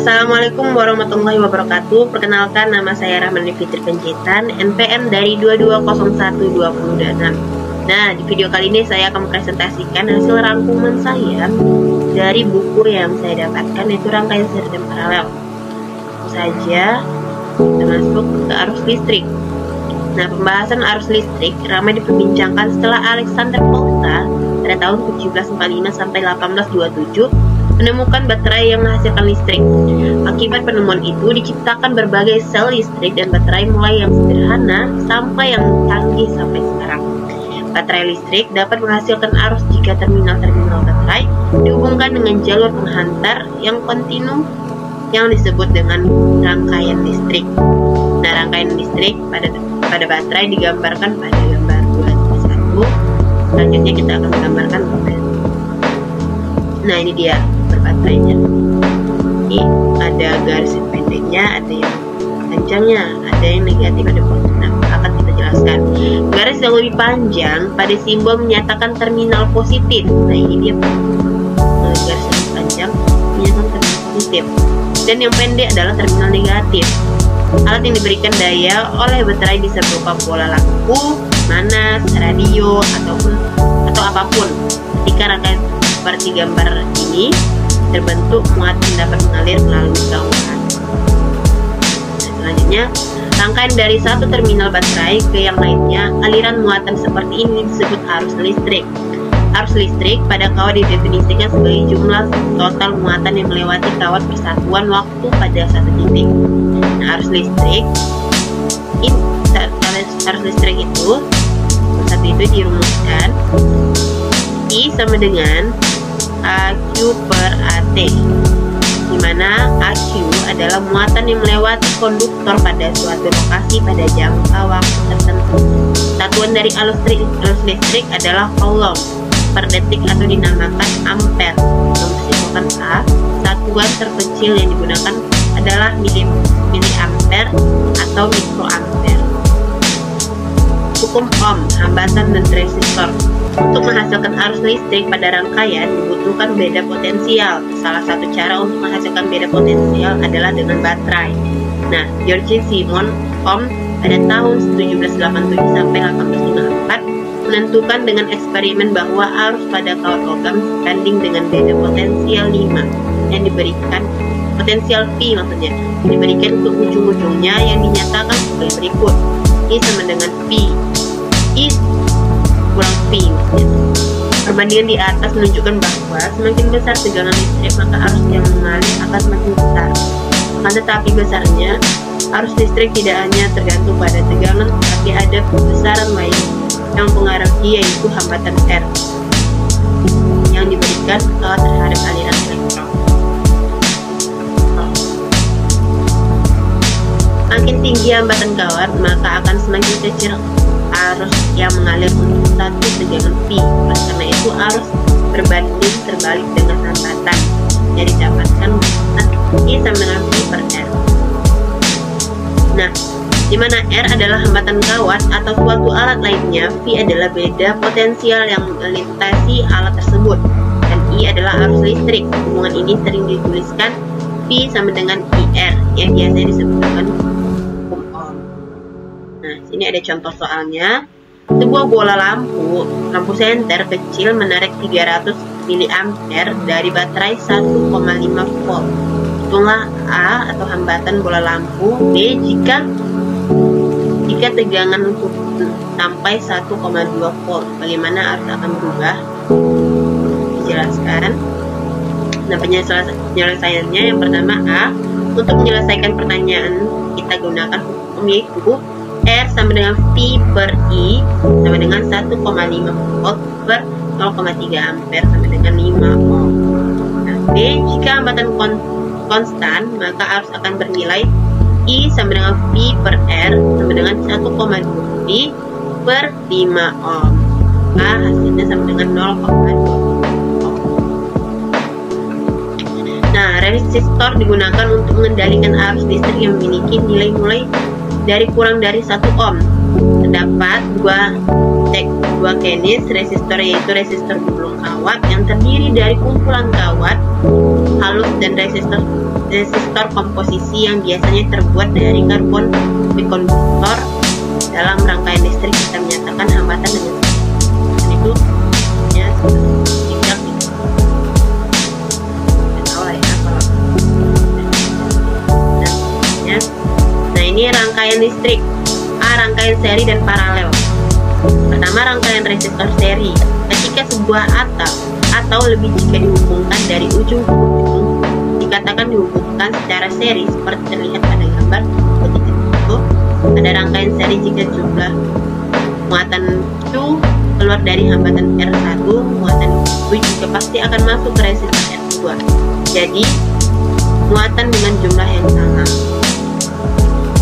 Assalamualaikum warahmatullahi wabarakatuh. Perkenalkan, nama saya Rahmani Fitri Penjitan, NPM dari 22012026. Nah, di video kali ini saya akan mempresentasikan hasil rangkuman saya dari buku yang saya dapatkan, yaitu Rangkaian Seri dan Paralel. Tentu saja kita masuk ke arus listrik. Nah, pembahasan arus listrik ramai diperbincangkan setelah Alexander Volta pada tahun 1745 sampai 1827 menemukan baterai yang menghasilkan listrik. Akibat penemuan itu diciptakan berbagai sel listrik dan baterai, mulai yang sederhana sampai yang canggih sampai sekarang. Baterai listrik dapat menghasilkan arus jika terminal-terminal baterai dihubungkan dengan jalur penghantar yang kontinu yang disebut dengan rangkaian listrik. Nah, rangkaian listrik pada baterai digambarkan pada gambar 2.1. Selanjutnya kita akan menggambarkan baterai. Nah, ini dia baterainya. Ini ada garis yang pendeknya, ada yang panjangnya, ada yang negatif, ada positif. Nah, akan kita jelaskan. Garis yang lebih panjang pada simbol menyatakan terminal positif. Nah, ini dia garis yang panjang menyatakan terminal positif. Dan yang pendek adalah terminal negatif. Alat yang diberikan daya oleh baterai bisa berupa bola lampu, panas, radio, atau apapun. Ketika rangkaian seperti gambar ini terbentuk, muatan dapat mengalir melalui gaungan. Selanjutnya, rangkaian dari satu terminal baterai ke yang lainnya, aliran muatan seperti ini disebut arus listrik. Arus listrik pada kawat didefinisikan sebagai jumlah total muatan yang melewati kawat persatuan waktu pada satu titik. Nah, arus listrik itu satu itu dirumuskan I sama dengan AQ per AT, di mana AQ adalah muatan yang melewati konduktor pada suatu lokasi pada jangka waktu tertentu. Satuan dari arus listrik adalah coulomb per detik atau dinamakan ampere. Untuk A, satuan terkecil yang digunakan adalah miliampere atau mikroampere. Hukum Ohm, hambatan dan resistor. Untuk menghasilkan arus listrik pada rangkaian dibutuhkan beda potensial. Salah satu cara untuk menghasilkan beda potensial adalah dengan baterai. Nah, George Simon Ohm pada tahun 1787 sampai 1854 menentukan dengan eksperimen bahwa arus pada kawat logam sebanding dengan beda potensial 5 yang diberikan, potensial P maksudnya, yang diberikan ke ujung-ujungnya yang dinyatakan sebagai berikut. I sama dengan P, I kurang P. Perbandingan di atas menunjukkan bahwa semakin besar tegangan listrik, maka arus yang mengalir akan semakin besar. Akan tetapi besarnya arus listrik tidak hanya tergantung pada tegangan, tapi ada besaran lain yang mempengaruhi, yaitu hambatan R yang diberikan terhadap aliran elektron. Makin tinggi hambatan kawat, maka akan semakin kecil arus yang mengalir untuk satu tegangan P. Oleh karena itu, arus berbanding terbalik dengan hambatan yang didapatkan I sama dengan P per R. Nah, di mana R adalah hambatan kawat atau suatu alat lainnya, V adalah beda potensial yang melintasi alat tersebut, dan I adalah arus listrik. Hubungan ini sering dituliskan V sama dengan IR yang biasanya disebut dengan hukum Ohm. Nah, sini ada contoh soalnya. Sebuah bola lampu senter kecil menarik 300 mA dari baterai 1,5 volt. Hitunglah A atau hambatan bola lampu. B jika tegangan sampai 1,2 volt. Bagaimana arus akan berubah? Dijelaskan. Nah, penyelesaiannya yang pertama A. Untuk menyelesaikan pertanyaan kita gunakan hukum, yaitu R sama dengan V per I sama dengan 1,5 volt per 0,3 ampere sama dengan 5 ohm. Nah, B, jika hambatan konstan, maka arus akan bernilai I sama dengan V per R sama dengan 1,2 V per 5 ohm. A hasilnya sama dengan 0,2 ohm. Nah, resistor digunakan untuk mengendalikan arus listrik yang memiliki nilai mulai dari kurang dari 1 ohm. Terdapat dua jenis resistor, yaitu resistor gulung kawat yang terdiri dari kumpulan kawat halus dan resistor resistor komposisi yang biasanya terbuat dari karbon bikonduktor. Dalam rangkaian listrik kita menyatakan hambatan dengan itu ya tidak gitu. Nah ini rangkaian listrik. Rangkaian seri dan paralel. Pertama, rangkaian resistor seri. Ketika sebuah atau lebih jika dihubungkan dari ujung ke ujung, dikatakan dihubungkan secara seri seperti terlihat pada gambar berikut itu. Pada rangkaian seri jika jumlah muatan Q keluar dari hambatan R1, muatan Q juga pasti akan masuk ke resistor R2. Jadi muatan dengan jumlah yang sama.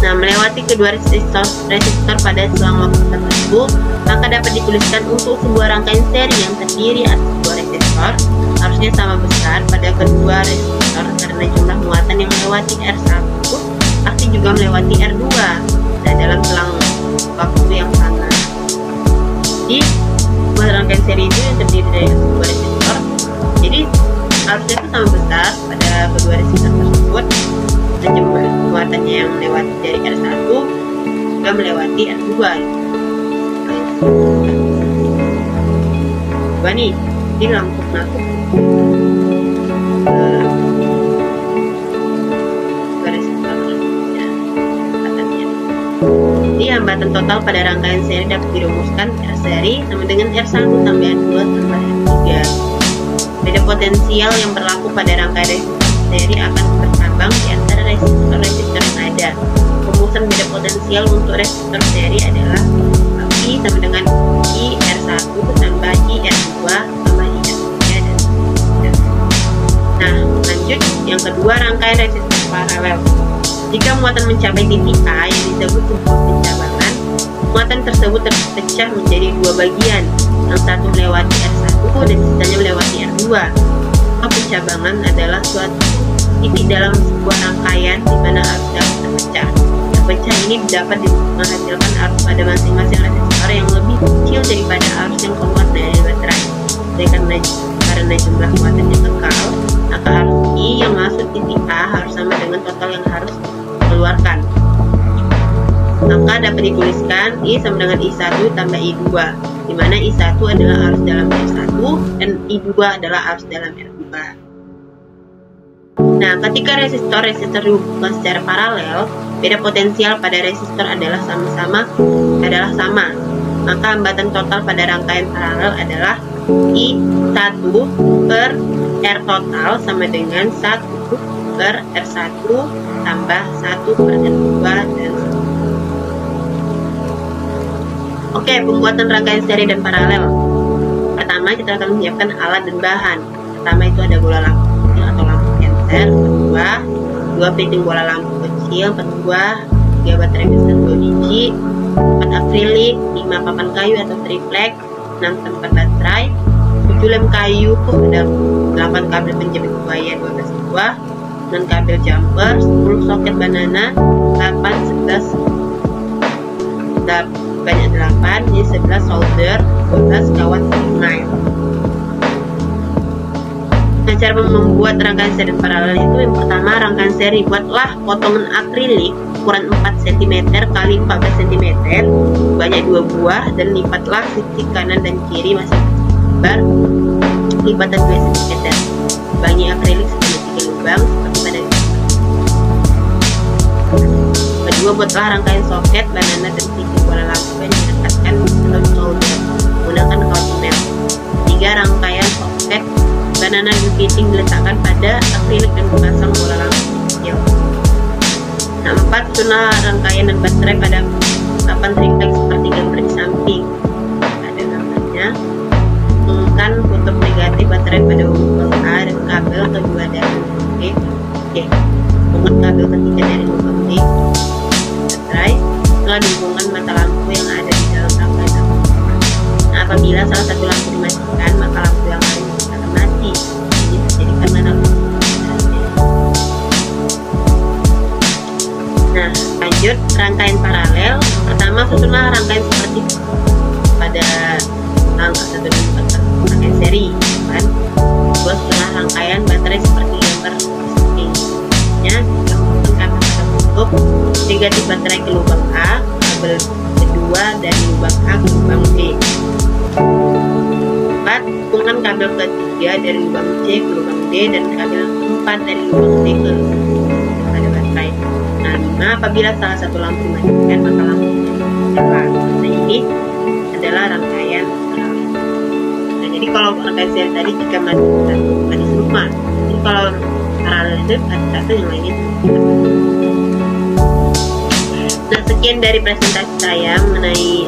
Nah, melewati kedua resistor pada selang waktu tertentu, maka dapat dituliskan untuk sebuah rangkaian seri yang terdiri atas dua resistor harusnya sama besar pada kedua resistor karena jumlah muatan yang melewati R1 pasti juga melewati R2. Nah, dalam selang waktu yang sama. Jadi, sebuah rangkaian seri itu yang terdiri dari dua resistor. Jadi, harusnya itu sama besar pada kedua resistor tersebut. Dan jumlah muatannya yang melewati dari R1 juga melewati R2. Coba nih, ini lampu masuk ke resistor ya, Jadi hambatan total pada rangkaian seri dapat dirumuskan R seri sama dengan R1 tambah R2 tambah R3. Beda potensial yang berlaku pada rangkaian resistor seri akan bercabang di antara resistor yang ada. Rumusan beda potensial untuk resistor seri adalah I sama dengan I R1 tambah I R2 tambah I R3 dan seterusnya. Nah, lanjut yang kedua, rangkaian resistor paralel. Jika muatan mencapai titik A yang disebut sebuah pencabangan, muatan tersebut terpecah menjadi dua bagian, yang satu melewati R1 dan sisanya melewati R2. Pencabangan adalah suatu titik dalam sebuah rangkaian di mana arus dapat terpecah. Terpecah ini dapat menghasilkan arus pada masing-masing resistor yang lebih kecil daripada arus yang keluar dari baterai. Karena jumlah muatannya kekal, maka arus I yang masuk titik A harus sama dengan total yang harus dikeluarkan. Maka dapat dituliskan I sama dengan I1 tambah I2, di mana I1 adalah arus dalam R1 dan I2 adalah arus dalam R2. Nah, ketika resistor dihubungkan secara paralel, beda potensial pada resistor adalah sama. Maka hambatan total pada rangkaian paralel adalah I1 per R total sama dengan 1 per R1 tambah 1 per R2 dan Oke, pembuatan rangkaian seri dan paralel. Pertama, kita akan menyiapkan alat dan bahan. Pertama itu ada bola lampu kecil atau lampu enter. Kedua, 2 piting bola lampu kecil. Kedua, 3 baterai besar 2 biji, 4 akrilik, 5 papan kayu atau triplek, 6 tempat baterai, 7 lem kayu, ada 8 kabel penjepit buaya 12 buah, 9 kabel jumper, 10 soket banana, 8, 11 banyak 8, ini 11 solder, 12 kawat nail. Nah, cara membuat rangkaian seri dan paralel itu, yang pertama, rangkaian seri, buatlah potongan akrilik ukuran 4 cm kali 14 cm banyak 2 buah dan lipatlah sisi kanan dan kiri masing-masing bar lipatan 2 cm. Banyak akrilik sebanyak 3 lubang seperti pada gambar. Kedua, buatlah rangkaian soket, banana dan piting bola lampu yang didekatkan dalam solder menggunakan kawat mel. 3, rangkaian soket, banana dan piting diletakkan pada akrilik dan dipasang bola lampu kecil. Nah, 4, susunlah rangkaian dan baterai pada papan triplek seperti gambar di samping. Ada gambarnya. Hubungkan kutub negatif baterai pada lubang A dan kabel kedua dari lubang B. Hubungkan kabel ketiga dari lubang D baterai. Setelah dihubungkan mata lampu yang ada di dalam rangkaian lampu. Nah, apabila salah satu lampu dimatikan, maka lampu yang lain akan mati. Ini terjadi karena lampu. Nah, lanjut rangkaian paralel. Pertama, susunlah rangkaian seperti pada angka 1 dan 4 rangkaian seri, kan? Kedua, susunlah rangkaian baterai seperti gambar samping. negatif baterai ke lubang A, kabel kedua dari lubang A ke lubang B. 4. Hubungkan kabel ketiga dari lubang C ke lubang D dan kabel 4 dari lubang D ke pada baterai. Nah, 5. Apabila salah satu lampu dimatikan, maka lampu menyala. Nah, ini adalah rangkaian paralel. Nah, jadi kalau rangkaian seri tadi jika mati satu tadi semua. Jadi kalau paralel itu ada satu yang lainnya. Nah, sekian dari presentasi saya mengenai